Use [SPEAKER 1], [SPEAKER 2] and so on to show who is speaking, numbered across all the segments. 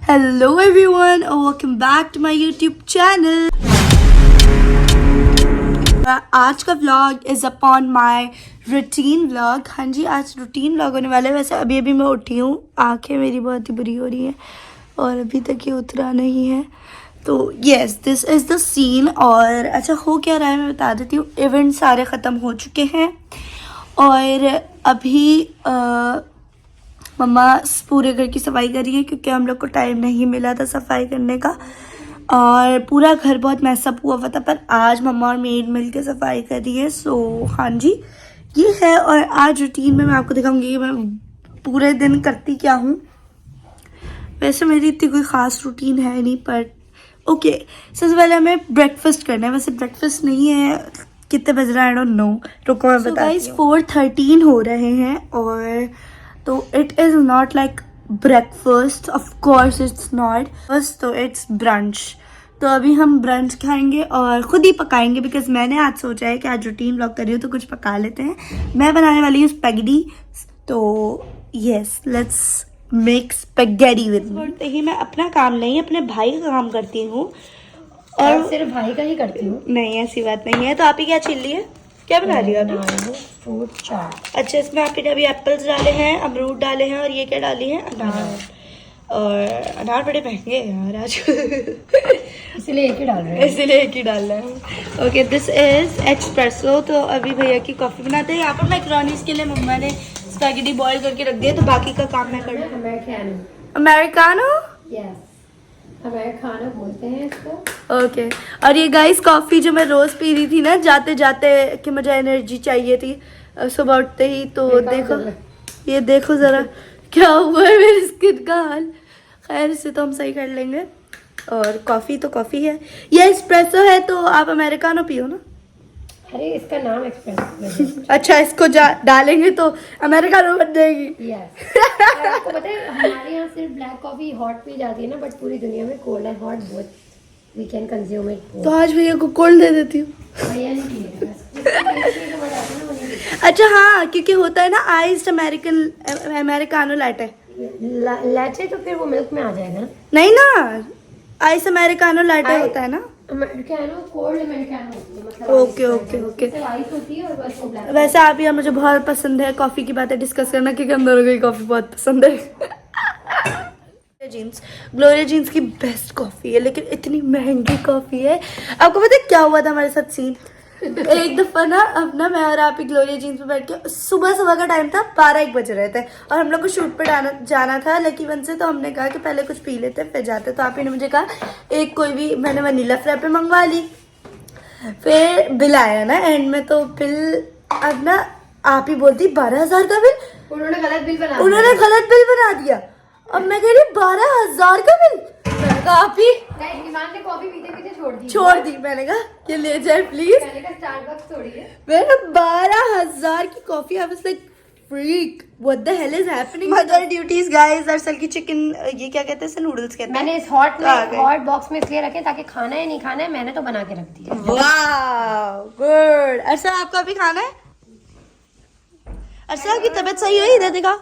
[SPEAKER 1] Hello everyone and welcome back to my YouTube channel. आज का vlog is upon my routine vlog. हाँ जी, आज routine vlog होने वाला है। वैसे अभी मैं उठी हूँ, आंखें मेरी बहुत ही बुरी हो रही हैं और अभी तक ये उतरा नहीं है। तो yes, this is the scene. और अच्छा हो क्या रहा है मैं बता देती हूँ। इवेंट सारे ख़त्म हो चुके हैं और अभी मम्मा पूरे घर की सफाई कर रही है क्योंकि हम लोग को टाइम नहीं मिला था सफाई करने का और पूरा घर बहुत मैसअप हुआ था। पर आज मम्मा और मेड मिल के सफाई कर रही है। सो हाँ जी, ये है। और आज रूटीन में मैं आपको दिखाऊंगी कि मैं पूरे दिन करती क्या हूँ। वैसे मेरी इतनी कोई ख़ास रूटीन है नहीं, पर ओके। सबसे पहले हमें ब्रेकफास्ट करना है। वैसे ब्रेकफास्ट नहीं है, कितने बज रहा है आई डोंट नो, रुको मैं बताती हूँ। 4:13 हो रहे हैं और तो it is not like breakfast, of course it's not बस, तो इट्स ब्रंच। तो अभी हम ब्रंच खाएंगे और ख़ुद ही पकाएंगे बिकॉज मैंने आज सोचा है कि आज रूटीन व्लॉग कर रही हूँ तो कुछ पका लेते हैं। मैं बनाने वाली हूँ स्पैगेटी। तो yes, let's make spaghetti with me. तो ही मैं अपना काम नहीं, अपने भाई का काम करती हूँ। और
[SPEAKER 2] सिर्फ भाई का ही करती हूँ?
[SPEAKER 1] नहीं, ऐसी बात नहीं है। तो आप ही क्या चिल रही है, क्या बना रही हो अभी?
[SPEAKER 2] फ्रूट चाट।
[SPEAKER 1] अच्छा, इसमें आपने अभी एप्पल्स डाले हैं, अमरूद डाले हैं और ये क्या डाली है? अनार। और अनार बड़े महंगे हैं यार आज
[SPEAKER 2] इसीलिए एक ही डाल रहे हैं।
[SPEAKER 1] इसीलिए एक ही डाल रहे हैं। Okay, this is espresso. तो अभी भैया की कॉफ़ी बनाते हैं। यहाँ पर मैकरोनीज के लिए मम्मा ने स्पैगेटी बॉईल करके रख दिया, तो बाकी का काम मैं कर रही हूँ। अमेरिकानो,
[SPEAKER 2] यस, अमेरिकानो बोलते हैं इसको।
[SPEAKER 1] ओके। और ये गाइस कॉफ़ी जो मैं रोज़ पी रही थी ना जाते जाते कि मुझे एनर्जी चाहिए थी सुबह उठते ही, तो देखो ये देखो ज़रा क्या हुआ है मेरी स्किन का हाल। खैर, इसे तो हम सही कर लेंगे। और कॉफ़ी तो कॉफ़ी है, ये एस्प्रेसो है, तो आप अमेरिकानो पियो ना।
[SPEAKER 2] अरे इसका नाम एक्सप्रेसो।
[SPEAKER 1] अच्छा, इसको डालेंगे तो अमेरिकानो बन जाएगी।
[SPEAKER 2] यस। आपको पता है हमारे यहाँ सिर्फ ब्लैक कॉफी हॉट पी जाती है ना, बट पूरी दुनिया में cold and hot both we can consume it.
[SPEAKER 1] तो आज भैया को कोल्ड दे देती हूँ।
[SPEAKER 2] भैया नहीं पिएगा।
[SPEAKER 1] अच्छा हाँ, क्योंकि होता है ना आइस्ड अमेरिकानो लाटे।
[SPEAKER 2] लाटे तो फिर वो मिल्क में आ जाएगा ना।
[SPEAKER 1] नहीं ना, आइस अमेरिकानो लाटे होता है ना।
[SPEAKER 2] अमेरिकानो कोल्ड अमेरिकानो होती है, मतलब
[SPEAKER 1] ओके ओके ओके।
[SPEAKER 2] आइस होती है और बस वो ब्लैक।
[SPEAKER 1] वैसे आप यार, मुझे बहुत पसंद है कॉफ़ी की बातें डिस्कस करना क्योंकि हम दोनों को ही कॉफ़ी बहुत पसंद है। ग्लोरिया जीन्स की बेस्ट कॉफ़ी है, लेकिन इतनी महंगी कॉफ़ी है। आपको पता है क्या हुआ था हमारे साथ सीन? एक दफ़ा ना, अब ना मैं और आप ही ग्लोरिया जीन्स पे बैठ के, सुबह का टाइम था, 12-1 बज रहे थे और हम लोग को शूट पे जाना था लकी वन से। तो हमने कहा कि पहले कुछ पी लेते फिर जाते। तो आप ही ने मुझे कहा एक कोई भी, मैंने वनीला फ्रैपे मंगवा ली। फिर बिल आया ना एंड में, तो बिल अब ना आप ही बोलती 12,000 का बिल।
[SPEAKER 2] उन्होंने गलत
[SPEAKER 1] बिल बना दिया। अब मैं कह रही 12,000 का बिल। मैंने कहा आप ही
[SPEAKER 2] ने कॉफी पीते पीते
[SPEAKER 1] छोड़ दी। मैंने कहा कि ले जाए प्लीज।
[SPEAKER 2] मैंने कहा स्टारबक्स थोड़ी है।
[SPEAKER 1] मैंने 12,000 की coffee, I was like freak, what the hell is happening. Mother duties guys. दरअसल की चिकन, ये क्या कहते हैं, नूडल्स कहते हैं।
[SPEAKER 2] मैंने इस हॉट बॉक्स में इसलिए रखे ताकि खाना है नहीं खाना है, मैंने तो बना के रख दिया।
[SPEAKER 1] Wow, good. अच्छा, आपका भी खाना है? अच्छा, आपकी तबीयत सही हुई? इधर दिखा।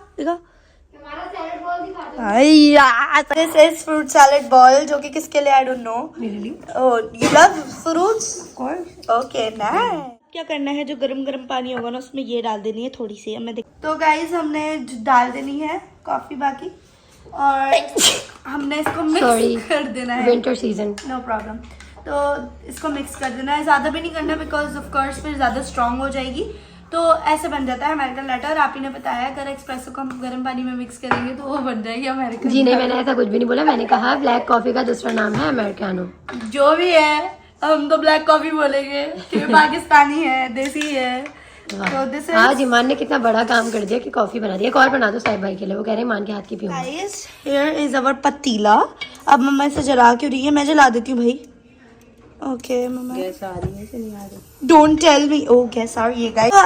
[SPEAKER 2] हमारा सैलेड बॉल दिखा दो।
[SPEAKER 1] This is fruit salad ball, जो कि किसके लिए I don't know. Oh, you love fruits? Of course. Okay, nice. क्या करना है, जो गरम गरम पानी होगा ना उसमें ये डाल देनी है थोड़ी सी। अब मैं देख, तो गाइस हमने डाल देनी है कॉफी बाकी, और हमने इसको मिक्स कर देना है।
[SPEAKER 2] Winter season,
[SPEAKER 1] no problem. तो इसको मिक्स कर देना है, ज़्यादा भी नहीं करना बिकॉज ऑफ कोर्स फिर ज़्यादा स्ट्रांग हो जाएगी। तो ऐसे बन जाता है अमेरिकन लाटे। और आप ही ने बताया अगर एक्सप्रेसो को हम गर्म पानी में मिक्स करेंगे तो वो बन जाएगी अमेरिकन।
[SPEAKER 2] जी नहीं, मैंने ऐसा कुछ भी नहीं बोला। मैंने कहा ब्लैक कॉफी का दूसरा नाम है अमेरिकानो।
[SPEAKER 1] जो भी है, हम तो ब्लैक कॉफी बोलेंगे क्योंकि पाकिस्तानी है, देसी है। तो दिस
[SPEAKER 2] आज ईमान ने कितना बड़ा काम कर दिया कि कॉफी बना दी। एक और बना दो साहिब भाई के लिए, वो कह रहे हैं ईमान के हाथ की पीऊंगा।
[SPEAKER 1] गाइस, हियर इज अवर पतीला। अब मम्मा इसे जला क्यों रही है? मैं जला देती हूँ भाई। ओके मम्मा,
[SPEAKER 2] गैस आ रही है कि नहीं आ रही?
[SPEAKER 1] Don't tell me. Oh gas आ रही है गाइस। तो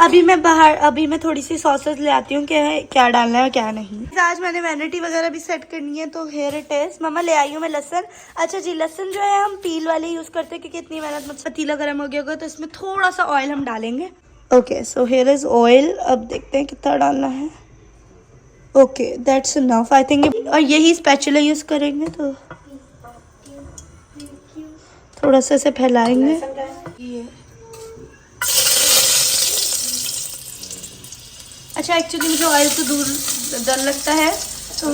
[SPEAKER 1] अभी मैं थोड़ी सी सॉसेस ले आती हूँ कि क्या डालना है और क्या नहीं। आज मैंने वैनिटी वगैरह भी सेट करनी है, तो हेयर इट इज। मम्मा ले आई हूँ मैं लहसन। अच्छा जी, लहसन जो है हम पील वाले यूज करते हैं क्योंकि इतनी मेहनत मत। पतीला गर्म हो गया होगा तो इसमें थोड़ा सा ऑयल हम डालेंगे। Okay, so here is oil. अब देखते हैं कितना डालना है। Okay that's enough I think. और यही स्पैचुला यूज करेंगे तो थोड़ा सा इसे फैलाएंगे। ये अच्छा एक्चुअली मुझे ऑयल से दूर डर लगता है तो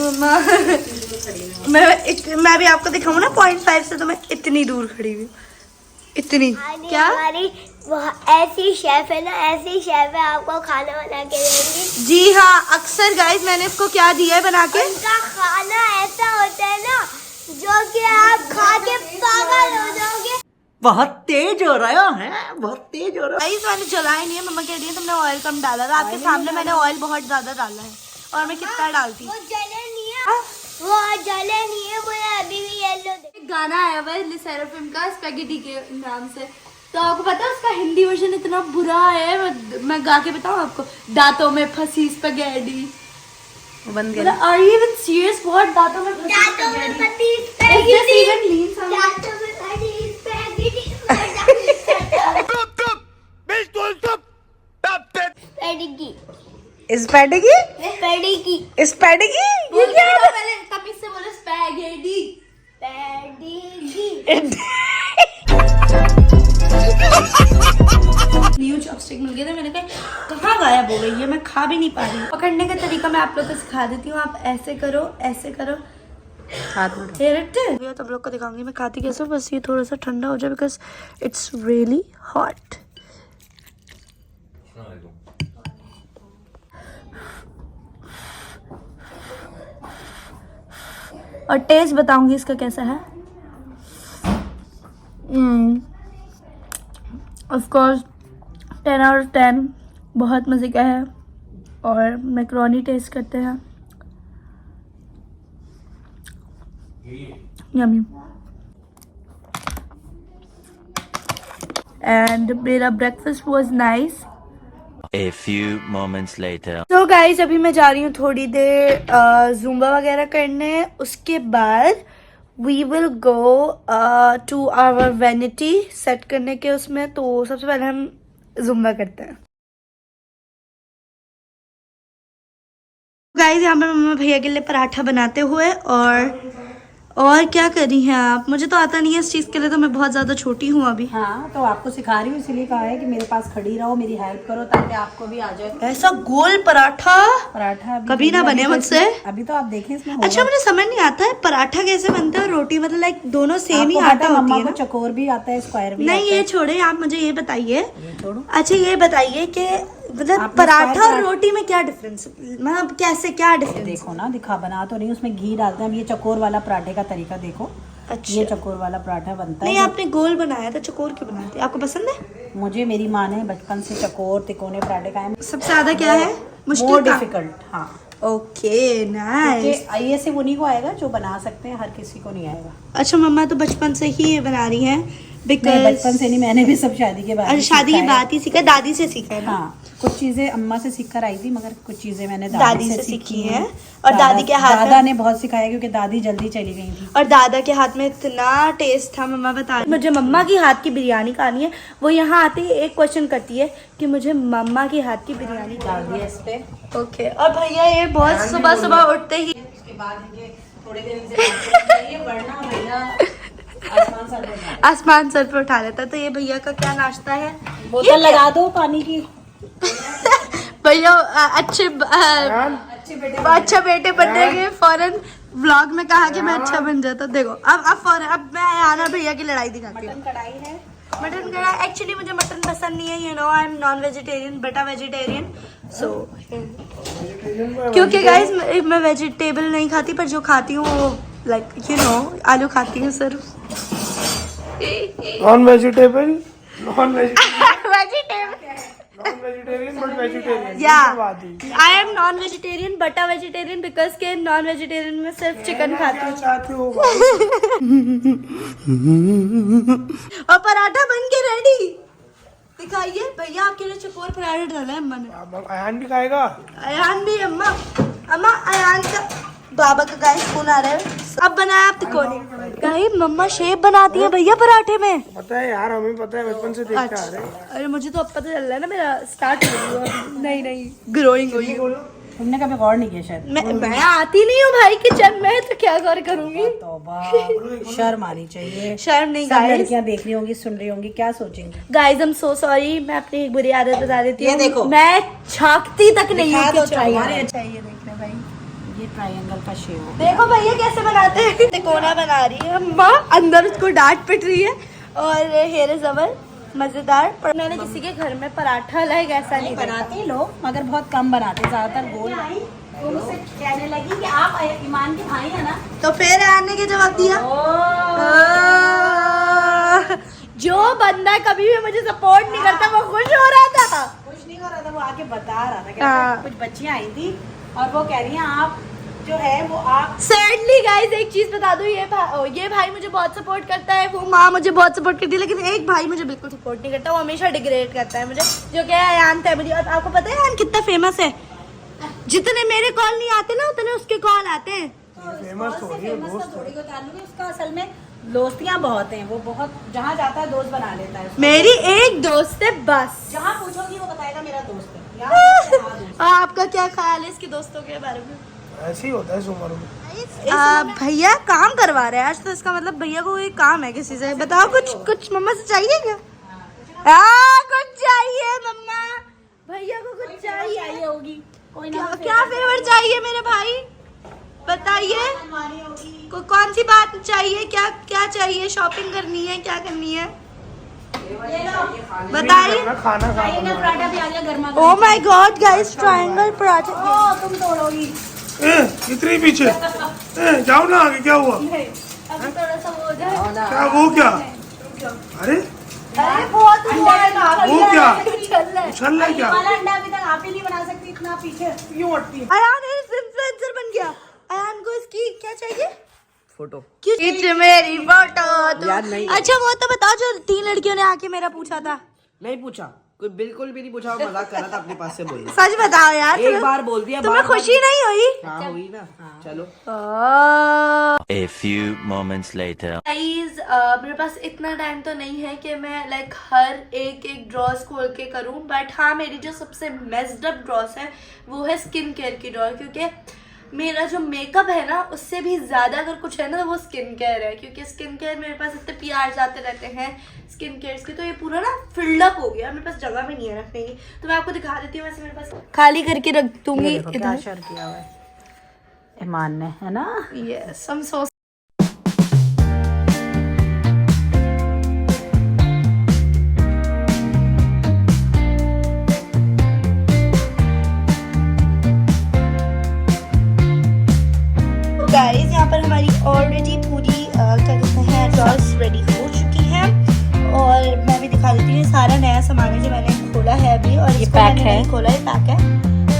[SPEAKER 1] मैं भी आपको दिखाऊँ ना 0.5 से, तो मैं इतनी दूर खड़ी हुई, इतनी। क्या
[SPEAKER 3] हमारी ऐसी शेफ है ना, ऐसी शेफ है, आपको खाना बना के देंगी।
[SPEAKER 1] जी हाँ, अक्सर गाइस मैंने इसको क्या दिया है बना के,
[SPEAKER 3] उनका खाना ऐसा होता है ना जो कि आप खा के पागल हो जाओगे।
[SPEAKER 4] बहुत तेज हो रहा है, बहुत तेज हो रहा है।
[SPEAKER 1] गाइस मैंने जलाया नहीं है, मम्मा कह रही है तुमने ऑयल कम डाला था। आपके सामने मैंने ऑयल बहुत ज्यादा डाला है और मैं कितना डालती।
[SPEAKER 3] वो जले नहीं है, वो जले नहीं है, मुझे अभी भी येलो
[SPEAKER 1] एक गाना आया हुआ है लिसेराफिम का स्पैगेटी के नाम से, तो आपको पता है उसका हिंदी वर्जन इतना बुरा है, मैं गा के बताऊं आपको। दांतों में फंसी स्पैगेटी, बन गया। Are you even serious? What दांतों में फंसी
[SPEAKER 3] दांतों में
[SPEAKER 1] स्पैगेटी?
[SPEAKER 3] फंसी
[SPEAKER 1] Is this even mean something?
[SPEAKER 3] दांतों में फंसी स्पैगेटी। पेडिगी,
[SPEAKER 1] स्पैगेटी?
[SPEAKER 3] पेडिगी,
[SPEAKER 1] स्पैगेटी? ये क्या है? पहले तब इससे बोलो स्पैगेटी।
[SPEAKER 3] पेडिगी।
[SPEAKER 1] न्यू चॉपस्टिक मिल गया था, मैंने कहा कहाँ गायब हो गई है, मैं खा भी नहीं पा रही हूँ। पकड़ने का तरीका मैं आप लोग को सिखा देती हूँ। आप ऐसे करो, ऐसे करो, हाथ में ये तुम लोग को दिखाऊंगी मैं खाती कैसे। बस ये थोड़ा सा ठंडा हो जाए बिकॉज इट्स रियली हॉट। और टेस्ट बताऊंगी इसका कैसा है। ऑफ कोर्स 10 आउट ऑफ 10 बहुत मज़े का है। और मैक्रोनी टेस्ट करते हैं, यम्मी। एंड मेरा breakfast was nice.
[SPEAKER 5] A few moments later.
[SPEAKER 1] तो गाइज अभी मैं जा रही हूँ थोड़ी देर जुम्बा वगैरह करने, उसके बाद we will go to our vanity set करने के उसमें। तो सबसे पहले हम जुम्बा करते हैं। गाइज यहाँ पे मम्मा भैया के लिए पराठा बनाते हुए और क्या कर रही हैं आप? मुझे तो आता नहीं है इस चीज़ के लिए, तो मैं बहुत ज़्यादा छोटी हूँ अभी।
[SPEAKER 4] हाँ तो आपको सिखा रही हूँ, इसलिए कहा है कि मेरे पास खड़ी रहो, मेरी हेल्प करो ताकि आपको भी आ जाए।
[SPEAKER 1] ऐसा गोल पराठा
[SPEAKER 4] पराठा
[SPEAKER 1] कभी ना बने मुझसे।
[SPEAKER 4] अभी तो आप देखें इसमें
[SPEAKER 1] अच्छा मुझे समझ नहीं आता है पराठा कैसे बनता है और रोटी, मतलब लाइक दोनों सेम ही आटा होती है
[SPEAKER 4] को
[SPEAKER 1] ना?
[SPEAKER 4] चकोर भी आता है, स्क्वायर भी
[SPEAKER 1] नहीं
[SPEAKER 4] आता
[SPEAKER 1] ये छोड़े, आप मुझे ये बताइए।
[SPEAKER 4] ये छोड़ो।
[SPEAKER 1] अच्छा ये बताइए कि मतलब
[SPEAKER 4] आपने
[SPEAKER 1] पराठा
[SPEAKER 4] स्क्वायर
[SPEAKER 1] और रोटी में क्या डिफरेंस, मतलब कैसे क्या डिफरेंस?
[SPEAKER 4] देखो ना, दिखा बना तो नहीं, उसमें घी डालते हैं। अब ये चकोर वाला पराठे का तरीका देखो।
[SPEAKER 1] अच्छा
[SPEAKER 4] ये चकोर वाला पराठा बनता
[SPEAKER 1] नहीं
[SPEAKER 4] है।
[SPEAKER 1] आपने गोल बनाया था, चकोर क्यों बनाते? आपको पसंद है?
[SPEAKER 4] मुझे मेरी माँ ने बचपन से चकोर तिकोने पराठे खाए।
[SPEAKER 1] सबसे ज्यादा क्या है
[SPEAKER 4] मोर
[SPEAKER 1] मुश्किल?
[SPEAKER 4] डिफिकल्ट। हाँ
[SPEAKER 1] ओके नाइस।
[SPEAKER 4] क्योंकि ये सिर्फ उन्हीं को आएगा जो बना सकते हैं, हर किसी को नहीं आएगा।
[SPEAKER 1] अच्छा मम्मा तो बचपन से ही ये बना रही हैं
[SPEAKER 4] नहीं,
[SPEAKER 1] बिकॉज
[SPEAKER 4] बचपन से नहीं, मैंने भी सब शादी के बाद
[SPEAKER 1] अच्छा शादी की बात ही सीखा, दादी से सीखा है ना?
[SPEAKER 4] हाँ कुछ चीजें अम्मा से सीख कर आई थी, मगर कुछ चीजें मैंने
[SPEAKER 1] दादी से सीखी हैं। और दादी के हाथ में-
[SPEAKER 4] दादा ने बहुत सिखाया क्योंकि दादी जल्दी चली गई थी।
[SPEAKER 1] और दादा के हाथ में इतना टेस्ट था। मम्मा बता रही मुझे मम्मा की हाथ की बिरयानी खानी है। वो यहाँ आते ही एक क्वेश्चन करती है कि मुझे मम्मा की हाथ की बिरयानी
[SPEAKER 4] डाल दिया इस पे।
[SPEAKER 1] ओके। और भैया ये बहुत सुबह सुबह उठते ही
[SPEAKER 4] उसके बाद ये थोड़े देर इनसे ये वरना भैया आसमान सर पे उठा लेता।
[SPEAKER 1] आसमान सर पे उठा लेता है। तो ये भैया का क्या नाश्ता है?
[SPEAKER 4] बोतल लगा दो पानी की।
[SPEAKER 1] भैया अच्छा बेटे बनने के फौरन व्लॉग में कहा कि मैं अच्छा बन जाता। देखो अब फौरन अब मैं आना भैया की लड़ाई दिखाती हूँ।
[SPEAKER 4] कढ़ाई है,
[SPEAKER 1] मटन कढ़ाई। एक्चुअली मुझे मटन पसंद नहीं है, you know I am non vegetarian but vegetarian. So क्योंकि गाइस मैं वेजिटेबल नहीं खाती, पर जो खाती हूँ वो लाइक यू नो आलू खाती हूँ सिर्फ।
[SPEAKER 6] Non vegetable, non vegetarian but vegetarian.
[SPEAKER 1] या I am non vegetarian but vegetarian because के नॉन वेजिटेरियन में सिर्फ चिकन खाती हूँ।
[SPEAKER 6] चाहते हो?
[SPEAKER 1] और पराठा बन के रेडी। दिखाइए भैया, आपके लिए चकोर पराठा डाला है अम्मा ने।
[SPEAKER 6] अब अयान भी खाएगा।
[SPEAKER 1] अयान भी। अम्मा अम्मा अयान का बाबा का गाइस फोन आ रहा है। अब बनाया आप तिकोने। गाइस मम्मा शेप बनाती है भैया पराठे में।
[SPEAKER 6] पता है यार, हमें पता है, बचपन से देखते आ रहे हैं।
[SPEAKER 1] अरे मुझे तो अब पता चल रहा है ना, मेरा स्टार्ट हो गया। नहीं ग्रोइंग हुई है।
[SPEAKER 4] तुमने कभी गौर नहीं किया शायद।
[SPEAKER 1] मैं आती नहीं हूँ भाई किचन में, तो क्या गौर करूंगी।
[SPEAKER 4] तौबा, शर्म आनी चाहिए।
[SPEAKER 1] शर्म नहीं
[SPEAKER 4] सब
[SPEAKER 1] गाइस।
[SPEAKER 4] लड़कियां देख रही होंगी, सुन रही होंगी, क्या सोचेंगी।
[SPEAKER 1] Guys I am so sorry, मैं अपनी एक बुरी आदत बता देती
[SPEAKER 4] ये
[SPEAKER 1] हूँ।
[SPEAKER 4] देखो।
[SPEAKER 1] मैं झांकती तक नहीं हूँ
[SPEAKER 4] दिखा दो
[SPEAKER 1] किचन
[SPEAKER 4] triangle।
[SPEAKER 1] में। अच्छा ये देख रहे भाई,
[SPEAKER 4] ये ट्रायंगल का शेप।
[SPEAKER 1] देखो भैया कैसे बनाते हैं। तिकोना बना रही है अम्मा, अंदर उसको डांट पिट रही है। और हेरे जबर मजेदार। पर मैंने किसी के घर में पराठा लाइक ऐसा नहीं देखा।
[SPEAKER 4] बनाते लोग मगर बहुत कम बनाते, ज्यादातर गोल। वो मुझसे कहने लगी कि आप ईमान के भाई है ना,
[SPEAKER 1] तो फिर आने के जवाब दिया। जो बंदा कभी भी मुझे सपोर्ट नहीं करता वो खुश हो रहा था।
[SPEAKER 4] कुछ नहीं हो रहा था, वो आके बता रहा था कि
[SPEAKER 1] हाँ।
[SPEAKER 4] कुछ बच्चियां आई थी और वो कह रही हैं आप जो है वो आप।
[SPEAKER 1] सैडली गाइस एक चीज बता दूं, ये भाई मुझे बहुत सपोर्ट करता है, वो माँ मुझे बहुत सपोर्ट करती है, लेकिन एक भाई मुझे बिल्कुल सपोर्ट नहीं करता। वो हमेशा डिग्रेड करता है मुझे, जो क्या है अयान तैमूरी। और आपको पता है अयान कितना फेमस है? जितने मेरे कॉल नहीं आते ना उतने उसके कॉल आते हैं।
[SPEAKER 6] फेमस हो रही है
[SPEAKER 4] फेमस
[SPEAKER 6] दोस्त।
[SPEAKER 4] का थोड़ी को ताल्लुक है, उसका असल में दोस्तियां बहुत हैं। वो बहुत जहाँ जाता है दोस्त बना लेता है।
[SPEAKER 1] मेरी एक दोस्त है बस।
[SPEAKER 4] जहाँ पूछोगी वो बताएगा मेरा दोस्त है। यहाँ पूछते हैं, हाँ दोस्त है।
[SPEAKER 1] आपका क्या ख्याल है इसके दोस्तों के बारे में?
[SPEAKER 6] ऐसे ही होता है इस उम्र में।
[SPEAKER 1] भैया काम करवा रहे हैं आज, तो इसका मतलब भैया को कोई काम है किसी से। बताओ कुछ मम्मा से चाहिए क्या? कुछ चाहिए मम्मा, भैया को कुछ चाहिए होगी।
[SPEAKER 4] कोई
[SPEAKER 1] क्या फेवर चाहिए मेरे भाई, बताइए। कौन सी बात चाहिए, क्या चाहिए? शॉपिंग करनी है, क्या करनी है बताइए।
[SPEAKER 6] खाना
[SPEAKER 4] पराठा भी आ गया गर्मा।
[SPEAKER 1] Oh my God guys, triangle paratha.
[SPEAKER 4] तुम तोड़ोगी।
[SPEAKER 6] इतनी पीछे जाओ ना आगे। क्या हुआ?
[SPEAKER 1] अभी थोड़ा सा वो हो जाए।
[SPEAKER 6] क्या वो क्या? अरे
[SPEAKER 1] अरे बहुत हुआ है ना,
[SPEAKER 6] वो क्या?
[SPEAKER 1] चल रहा है।
[SPEAKER 6] उछल रहा है क्या?
[SPEAKER 4] वाला अंडा अभी तक आप ही नहीं बना सकती, इतना पीछे क्यों हटती है?
[SPEAKER 1] अयान इन्फ्लुएंसर बन गया। अयान को इसकी क्या चाहिए?
[SPEAKER 6] फोटो।
[SPEAKER 1] खींच मेरी फोटो।
[SPEAKER 6] यार नहीं।
[SPEAKER 1] अच्छा वो तो बताओ जो 3 लड़कियों ने आके मेरा पूछा था।
[SPEAKER 6] नहीं पूछा, कोई बिल्कुल भी नहीं पूछा, मजाक कर रहा था अपने पास से। बोल
[SPEAKER 1] सच बताओ यार।
[SPEAKER 6] एक बार बोल दिया,
[SPEAKER 1] तुम्हें
[SPEAKER 6] बार-बार।
[SPEAKER 1] खुशी नहीं हुई?
[SPEAKER 6] हाँ हुई ना। चलो
[SPEAKER 5] A few moments later.
[SPEAKER 1] Guys मेरे पास इतना टाइम तो नहीं है कि मैं लाइक हर एक ड्रॉस खोल के करूं, बट हाँ मेरी जो सबसे मेस्ड अप ड्रॉस है वो है स्किन केयर की ड्रॉ, क्योंकि मेरा जो मेकअप है ना उससे भी ज्यादा अगर कुछ है ना तो वो स्किन केयर है। क्योंकि स्किन केयर मेरे पास इतने PRs आते रहते हैं स्किन केयर के, तो ये पूरा ना फिल्ड अप हो गया, मेरे पास जगह भी नहीं है रखने की। तो मैं आपको दिखा देती हूँ, वैसे मेरे पास खाली करके रख दूंगी
[SPEAKER 4] क्या
[SPEAKER 1] इधर।
[SPEAKER 4] शर किया हुआ है ईमान ने, है ना?
[SPEAKER 1] Yes I am so guys, यहाँ पर हमारी ऑलरेडी पूरी क्या कहते हैं ड्रॉस रेडी हो चुकी है। और मैं भी दिखा देती हूँ, सारा नया सामान है जो मैंने खोला है अभी। और इसको
[SPEAKER 4] पैक
[SPEAKER 1] मैंने
[SPEAKER 4] है।
[SPEAKER 1] नहीं खोला, ये पैक है।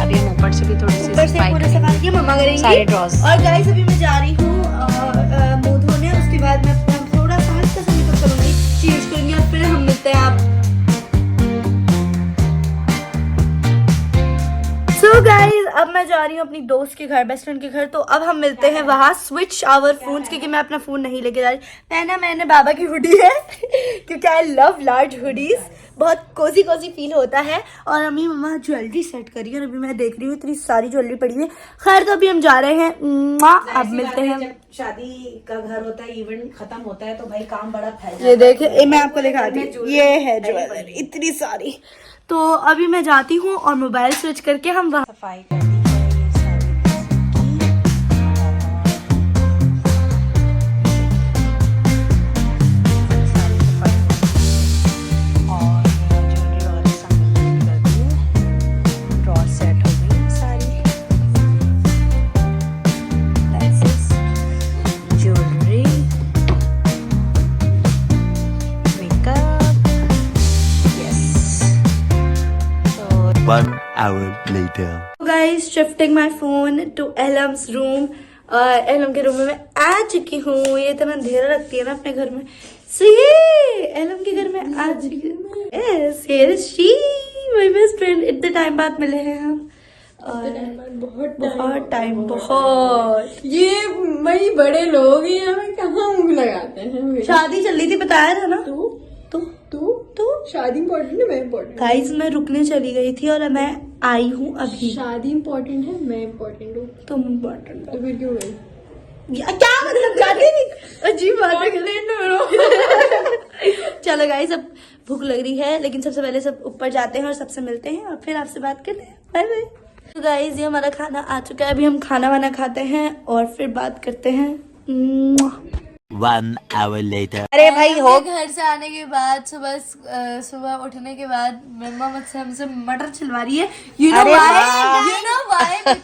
[SPEAKER 4] अभी हम ऊपर से भी थोड़ी सी
[SPEAKER 1] ऊपर से पूरे सामान की मम्मा करेंगी
[SPEAKER 4] सारे ड्रॉस।
[SPEAKER 1] और गाइस अभी मैं जा रही हूँ मुंह धोने, उसके बाद मैं अपना थोड़ा सा हल्का सा मेकअप करूंगी, चेंज करूंगी और फिर हम मिलते हैं आप। सो गाइस अब मैं जा रही हूँ अपनी दोस्त के घर, बेस्ट फ्रेंड के घर। तो अब हम मिलते हैं वहाँ, स्विच आवर फोन्स, क्योंकि मैं अपना फोन नहीं लेके जा रही। पहना मैंने बाबा की हुडी है क्योंकि आई लव लार्ज हुडीज, बहुत कोजी कोजी फील होता है। और अम्मी मम्मा ज्वेलरी सेट करी है और अभी मैं देख रही हूँ इतनी सारी ज्वेलरी पड़ी हुई है। खैर तो अभी हम जा रहे हैं, अब मिलते हैं।
[SPEAKER 4] जब शादी का घर होता है, इवेंट खत्म होता है तो भाई काम बड़ा फैल
[SPEAKER 1] ये देखे, मैं आपको दिखाती हूँ, ये है ज्वेलरी इतनी सारी। तो अभी मैं जाती हूँ और मोबाइल स्विच करके हम वहाँ
[SPEAKER 4] सफाई करनी है ये सारी और ज्वेलरी और संगीत कर दी, ड्रॉ सेट हो गई सारी। Jewellery, makeup, yes.
[SPEAKER 5] 1 hour later.
[SPEAKER 1] Guys shifting my phone to Alam's room. Alam के रूम में मैं आ चुकी हूँ। ये इतना अंधेरा रखती है ना अपने घर में, सो ये एलम के घर में आ चुकी हूँ। Yes here is she my best friend. इतने टाइम बाद मिले हैं हम और बहुत टाइम बहुत।
[SPEAKER 2] ये भाई बड़े लोग ही हमें कहाँ मुंह लगाते हैं।
[SPEAKER 1] शादी चल रही थी, बताया था ना।
[SPEAKER 2] तू
[SPEAKER 1] तू
[SPEAKER 2] तू
[SPEAKER 1] तू
[SPEAKER 7] शादी इम्पोर्टेंट है, मैं इम्पोर्टेंट।
[SPEAKER 1] गाइस मैं रुकने चली गई थी और मैं आई हूँ अभी।
[SPEAKER 7] शादी इम्पोर्टेंट है, मैं इम्पोर्टेंट हूँ,
[SPEAKER 1] तुम इम्पोर्टेंट
[SPEAKER 7] तो फिर क्यों गई?
[SPEAKER 1] क्या मतलब जाते नहीं, अजीब बात है। चलो गाइस अब भूख लग रही है, लेकिन सबसे पहले सब ऊपर जाते हैं और सबसे मिलते हैं और फिर आपसे बात करते हैं। Bye bye. तो गाइस ये हमारा खाना आ चुका है, अभी हम खाना वाना खाते हैं और फिर बात करते हैं।
[SPEAKER 5] 1 hour later.
[SPEAKER 4] अरे भाई हो
[SPEAKER 1] घर से आने के बाद सुबह उठने के बाद मम्मा मुझसे हमसे मटर छिलवा रही है। You know why?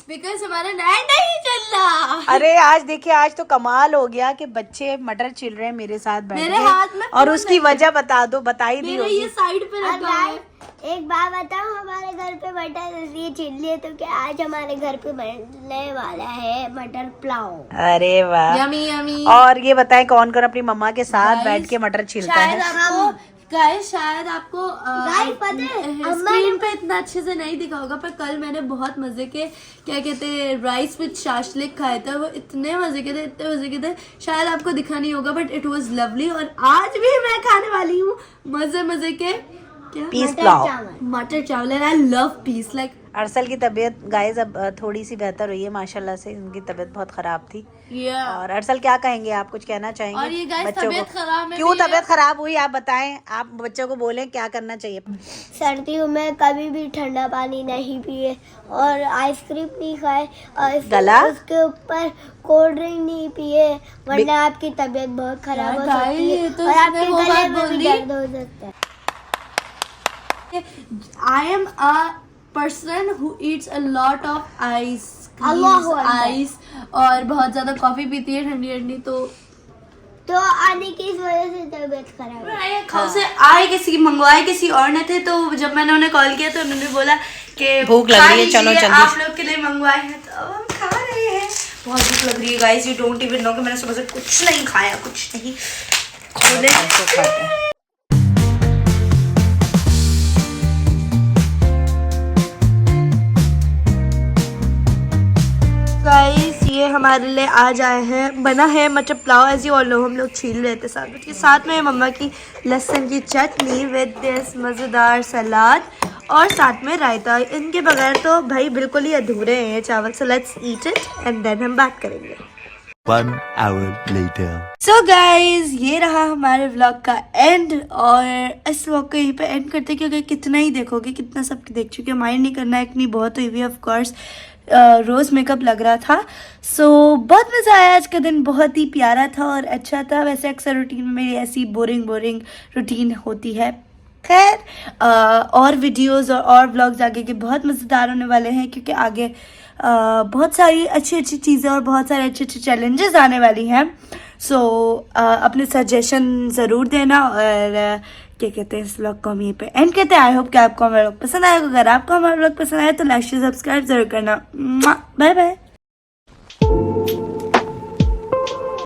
[SPEAKER 1] बिकॉज हमारा नेट नहीं चल रहा।
[SPEAKER 4] अरे आज देखिए, आज तो कमाल हो गया कि बच्चे मटर छिल रहे हैं मेरे साथ बैठ
[SPEAKER 1] मेरे
[SPEAKER 4] के।
[SPEAKER 1] हाथ में
[SPEAKER 4] और उसकी वजह बता दो, बताई दी
[SPEAKER 1] मेरे
[SPEAKER 4] होगी।
[SPEAKER 1] ये साइड पे
[SPEAKER 3] और
[SPEAKER 1] रखा है।
[SPEAKER 3] भाई एक बात बताओ, हमारे घर पे मटर इसलिए चिल लिए तो क्या आज हमारे घर पे बनने वाला है मटर पुलाव।
[SPEAKER 4] अरे वाह।
[SPEAKER 1] Yummy yummy.
[SPEAKER 4] और ये बताएं कौन कौन अपनी मम्मा के साथ बैठ के मटर छिलता
[SPEAKER 1] शायद
[SPEAKER 4] है?
[SPEAKER 1] आपको गाइस शायद आपको
[SPEAKER 3] Guys, पता है,
[SPEAKER 1] स्क्रीन पे इतना अच्छे से नहीं दिखा होगा, पर कल मैंने बहुत मजे के क्या कहते हैं राइस विद शाशलिक खाए थे। वो इतने मजे के थे, इतने मजे के थे, शायद आपको दिखा नहीं होगा, बट इट वाज लवली। और आज भी मैं खाने वाली हूँ मजे के क्या
[SPEAKER 4] पीस पुलाव।
[SPEAKER 1] मटर चावल। And I love peas like.
[SPEAKER 4] Arsal की तबीयत गाइस अब थोड़ी सी बेहतर हुई है माशाल्लाह से। उनकी तबीयत बहुत खराब थी। और अरसल क्या कहेंगे आप, कुछ कहना चाहेंगे?
[SPEAKER 1] और ये गाइस
[SPEAKER 4] बच्चों
[SPEAKER 1] तबीयत
[SPEAKER 4] को
[SPEAKER 1] खराब में
[SPEAKER 4] क्यों
[SPEAKER 1] भी है।
[SPEAKER 4] तबीयत खराब हुई आप बताएं, आप बच्चों को बोलें क्या करना चाहिए।
[SPEAKER 3] सर्दियों में कभी भी ठंडा पानी नहीं पिए और आइसक्रीम नहीं खाए और
[SPEAKER 4] गला?
[SPEAKER 3] उसके ऊपर कोल्ड ड्रिंक नहीं पिए, वरना आपकी तबीयत बहुत खराब हो
[SPEAKER 1] यार
[SPEAKER 3] सकती है
[SPEAKER 1] ये तो
[SPEAKER 3] और आपके
[SPEAKER 1] इसने वो
[SPEAKER 3] गले
[SPEAKER 1] बात
[SPEAKER 3] में भी
[SPEAKER 1] बोली।
[SPEAKER 3] दर्द हो सकता है।
[SPEAKER 1] I am a person who eats a lot of ice,
[SPEAKER 3] Allahu Akbar.
[SPEAKER 1] Ice और बहुत ज्यादा कॉफी पीती है ठंडी ठंडी। तो
[SPEAKER 3] आने की इस वजह से तबीयत खराब है।
[SPEAKER 1] कल से आए किसी मंगवाए किसी और ने थे, तो जब मैंने उन्हें कॉल किया तो उन्होंने बोला कि
[SPEAKER 4] भूख लग
[SPEAKER 1] खा
[SPEAKER 4] रही है, चलो
[SPEAKER 1] लीजिए,
[SPEAKER 4] जल्दी
[SPEAKER 1] आप लोग के लिए मंगवाए हैं, तो अब हम खा रहे हैं। बहुत भूख लग रही है guys, you don't even know कि मैंने सुबह से कुछ नहीं खाया, कुछ नहीं। खोले गाइस ये हमारे लिए आज आए हैं, बना है मटर pulao. As you all know हम लोग छील रहे थे साथ में, उसके साथ में मम्मा की लहसुन की चटनी विद दिस मज़ेदार सलाद और साथ में रायता। इनके बगैर तो भाई बिल्कुल ही अधूरे हैं ये चावल। So let's eat it and then हम बात करेंगे।
[SPEAKER 5] 1 hour later.
[SPEAKER 1] सो गाइज ये रहा हमारे व्लॉग का एंड, और इस व्लॉग को यहीं पे एंड करते, क्योंकि कितना ही देखोगे, कितना सब देख चुके, माइंड नहीं करना है, इतनी बहुत हुई हुई ऑफ कोर्स। रोज़ मेकअप लग रहा था। सो बहुत मज़ा आया, आज का दिन बहुत ही प्यारा था और अच्छा था। वैसे अक्सर रूटीन में मेरी ऐसी बोरिंग रूटीन होती है। खैर और वीडियोस और व्लॉग्स आगे के बहुत मज़ेदार होने वाले हैं, क्योंकि आगे बहुत सारी अच्छी अच्छी चीज़ें और बहुत सारे अच्छे अच्छे चैलेंजेस आने वाली हैं। सो अपने सजेशन ज़रूर देना। और क्या कहते हैं, इस व्लॉग को हम यहीं पे एंड करते हैं। आई होप कि आपको हमारा व्लॉग पसंद आएगा। अगर आपको हमारा व्लॉग पसंद आया तो लाइक शेयर सब्सक्राइब जरूर करना। Bye bye.